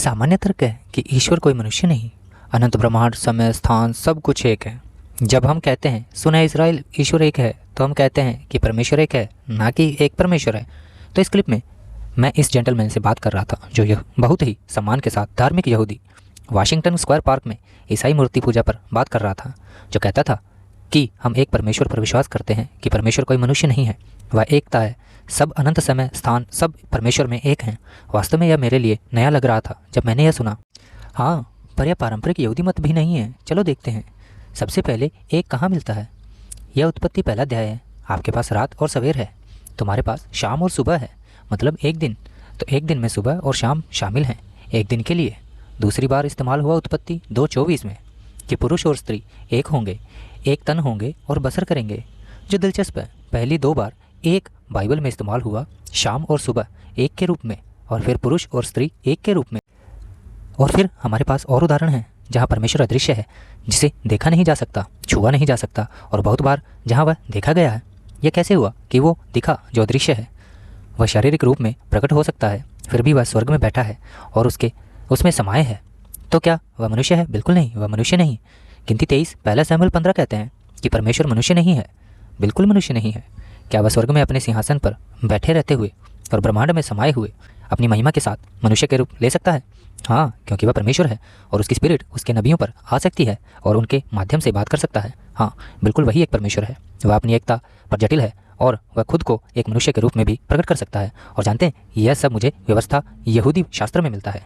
सामान्य तर्क है कि ईश्वर कोई मनुष्य नहीं, अनंत ब्रह्मांड, समय, स्थान सब कुछ एक है। जब हम कहते हैं सुना इज़राइल ईश्वर एक है, तो हम कहते हैं कि परमेश्वर एक है, ना कि एक परमेश्वर है। तो इस क्लिप में मैं इस जेंटलमैन से बात कर रहा था जो यह बहुत ही सम्मान के साथ धार्मिक यहूदी वाशिंगटन स्क्वायर पार्क में ईसाई मूर्ति पूजा पर बात कर रहा था, जो कहता था कि हम एक परमेश्वर पर विश्वास करते हैं कि परमेश्वर कोई मनुष्य नहीं है, वह एकता है, सब अनंत समय स्थान सब परमेश्वर में एक हैं। वास्तव में यह मेरे लिए नया लग रहा था जब मैंने यह सुना। हाँ, पर यह पारंपरिक यहूदी मत भी नहीं है। चलो देखते हैं। सबसे पहले एक कहाँ मिलता है? यह उत्पत्ति पहला अध्याय है। आपके पास रात और सवेर है, तुम्हारे पास शाम और सुबह है, मतलब एक दिन। तो एक दिन में सुबह और शाम शामिल हैं एक दिन के लिए। दूसरी बार इस्तेमाल हुआ उत्पत्ति 2:24 में कि पुरुष और स्त्री एक होंगे, एक तन होंगे और बसर करेंगे, जो दिलचस्प है। पहली 2 बार एक बाइबल में इस्तेमाल हुआ शाम और सुबह एक के रूप में, और फिर पुरुष और स्त्री एक के रूप में। और फिर हमारे पास और उदाहरण हैं जहाँ परमेश्वर अदृश्य है, जिसे देखा नहीं जा सकता, छुआ नहीं जा सकता, और बहुत बार जहाँ वह देखा गया है। यह कैसे हुआ कि वो दिखा जो अदृश्य है? वह शारीरिक रूप में प्रकट हो सकता है, फिर भी वह स्वर्ग में बैठा है और उसमें समाये है। तो क्या वह मनुष्य है? बिल्कुल नहीं, वह मनुष्य नहीं। गिनती 23 पहला शमूएल 15 कहते हैं कि परमेश्वर मनुष्य नहीं है, बिल्कुल मनुष्य नहीं है। क्या वह स्वर्ग में अपने सिंहासन पर बैठे रहते हुए और ब्रह्मांड में समाये हुए अपनी महिमा के साथ मनुष्य के रूप ले सकता है? हाँ, क्योंकि वह परमेश्वर है और उसकी स्पिरिट उसके नबियों पर आ सकती है और उनके माध्यम से बात कर सकता है। हाँ, बिल्कुल वही एक परमेश्वर है। वह अपनी एकता पर जटिल है और वह खुद को एक मनुष्य के रूप में भी प्रकट कर सकता है। और जानते हैं, यह सब मुझे व्यवस्था यहूदी शास्त्र में मिलता है।